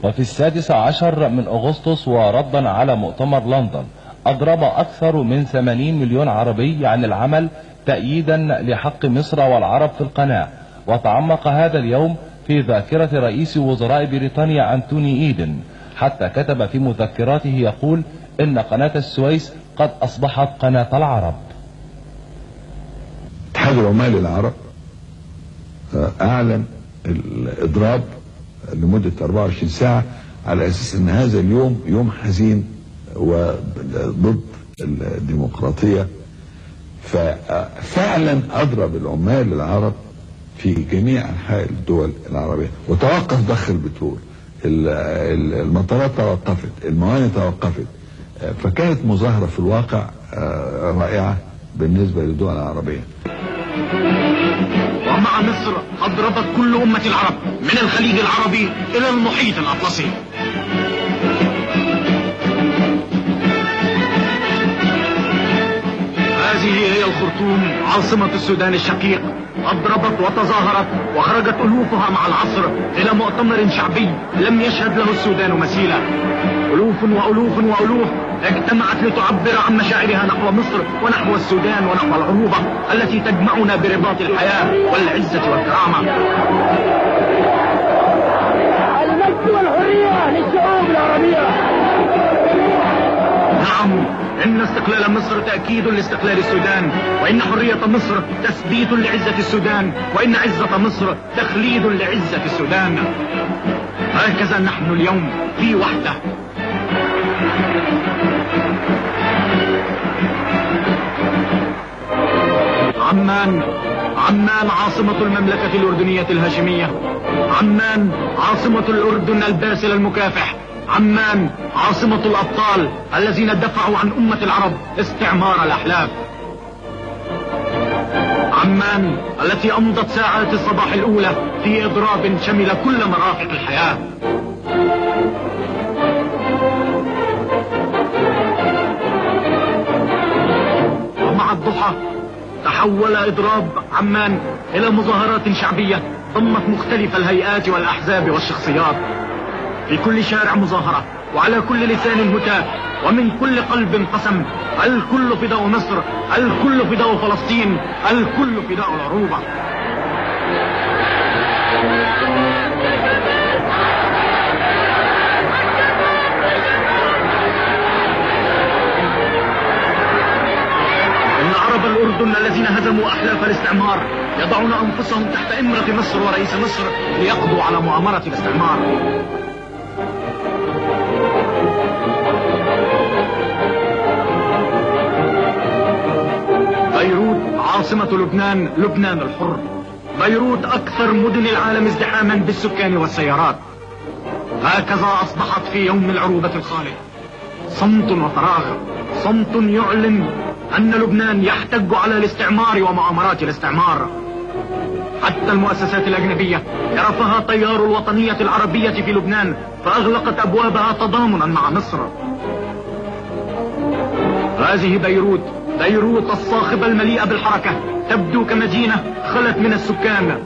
وفي 16 من أغسطس وردا على مؤتمر لندن أضرب أكثر من 80 مليون عربي عن العمل تأييدا لحق مصر والعرب في القناة. وتعمق هذا اليوم في ذاكرة رئيس وزراء بريطانيا أنتوني إيدن، حتى كتب في مذكراته يقول إن قناة السويس قد أصبحت قناة العرب. اتحاد العمال العرب أعلن الإضراب لمدة 24 ساعة على أساس أن هذا اليوم يوم حزين وضد الديمقراطية. ففعلا أضرب العمال العرب في جميع أنحاء الدول العربية، وتوقف ضخ البترول، المطارات توقفت، الموانئ توقفت. فكانت مظاهرة في الواقع رائعة بالنسبة للدول العربية. ومع مصر أضربت كل أمة العرب من الخليج العربي إلى المحيط الأطلسي. هذه هي الخرطوم عاصمة السودان الشقيق. أضربت وتظاهرت وخرجت ألوفها مع العصر إلى مؤتمر شعبي لم يشهد له السودان مثيلا. ألوف وألوف وألوف اجتمعت لتعبر عن مشاعرها نحو مصر ونحو السودان ونحو العروبة التي تجمعنا برباط الحياة والعزة والكرامة. المجد والحرية للشعوب العربية. نعم، إن استقلال مصر تأكيد لاستقلال السودان، وإن حرية مصر تثبيت لعزة السودان، وإن عزة مصر تخليد لعزة السودان. هكذا نحن اليوم في وحدة. عمان عاصمة المملكة الأردنية الهاشمية. عمان عاصمة الأردن الباسل المكافح. عمان عاصمة الأبطال الذين دفعوا عن أمة العرب استعمار الأحلاف. عمان التي أمضت ساعات الصباح الأولى في إضراب شمل كل مرافق الحياة. ومع الضحى تحول إضراب عمان إلى مظاهرات شعبية ضمت مختلف الهيئات والأحزاب والشخصيات. في كل شارع مظاهرة، وعلى كل لسان هتاف، ومن كل قلب قسم: الكل فداء مصر، الكل فداء فلسطين، الكل فداء العروبة. إن عرب الأردن الذين هزموا أحلاف الاستعمار يضعون أنفسهم تحت إمرة مصر ورئيس مصر ليقضوا على مؤامرة الاستعمار. بيروت عاصمة لبنان، لبنان الحر. بيروت أكثر مدن العالم ازدحاما بالسكان والسيارات. هكذا أصبحت في يوم العروبة الخالد. صمت وفراغ، صمت يعلن أن لبنان يحتج على الاستعمار ومؤامرات الاستعمار. حتى المؤسسات الأجنبية يرفعها تيار الوطنية العربية في لبنان، فأغلقت أبوابها تضامنا مع مصر. هذه بيروت، بيروت الصاخبة المليئة بالحركة، تبدو كمدينة خلت من السكان.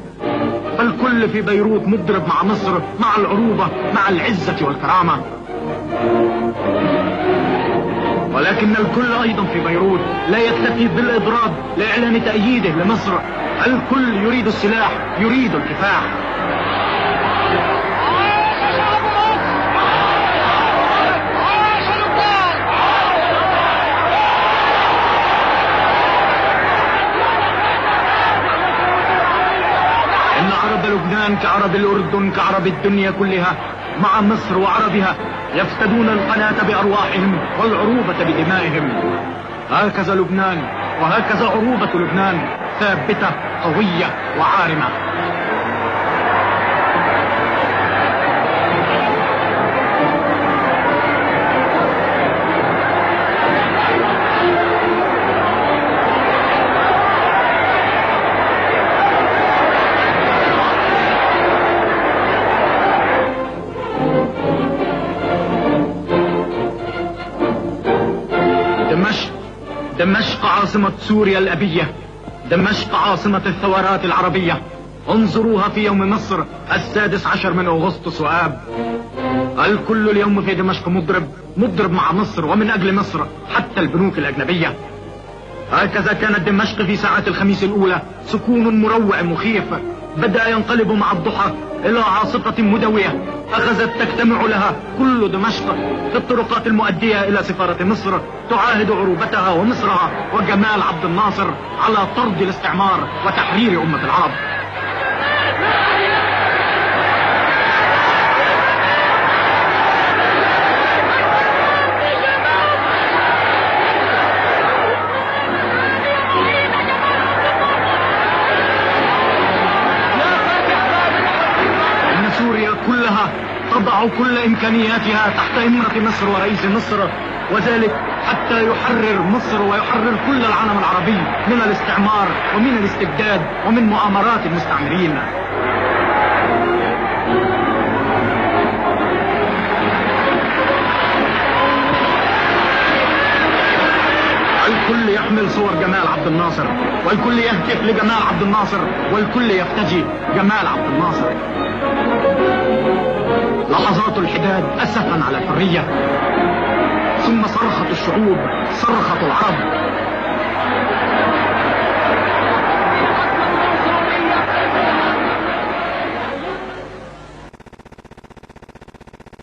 فالكل في بيروت مضرب مع مصر، مع العروبة، مع العزة والكرامة. ولكن الكل أيضا في بيروت لا يكتفي بالإضراب لإعلان تأييده لمصر. الكل يريد السلاح، يريد الكفاح. إن عرب لبنان كعرب الأردن كعرب الدنيا كلها مع مصر وعربها يفتدون القناة بأرواحهم والعروبة بدمائهم. هكذا لبنان، وهكذا عروبة لبنان، ثابتة قوية وعارمة. دمشق عاصمة سوريا الأبية. دمشق عاصمة الثورات العربية. انظروها في يوم مصر 16 من أغسطس وآب. الكل اليوم في دمشق مضرب مع مصر ومن أجل مصر، حتى البنوك الأجنبية. هكذا كانت دمشق في ساعات الخميس الأولى، سكون مروع مخيف بدأ ينقلب مع الضحى إلى عاصفة مدوية أخذت تجتمع لها كل دمشق في الطرقات المؤدية إلى سفارة مصر، تعاهد عروبتها ومصرها وجمال عبد الناصر على طرد الاستعمار وتحرير أمة العرب. سوريا كلها تضع كل إمكانياتها تحت إمرة مصر ورئيس مصر، وذلك حتى يحرر مصر ويحرر كل العالم العربي من الاستعمار ومن الاستبداد ومن مؤامرات المستعمرين. الكل يحمل صور جمال عبد الناصر، والكل يهتف لجمال عبد الناصر، والكل يفتدي جمال عبد الناصر. لحظات الحداد أسفا على الحرية، ثم صرخت الشعوب، صرخت العرب،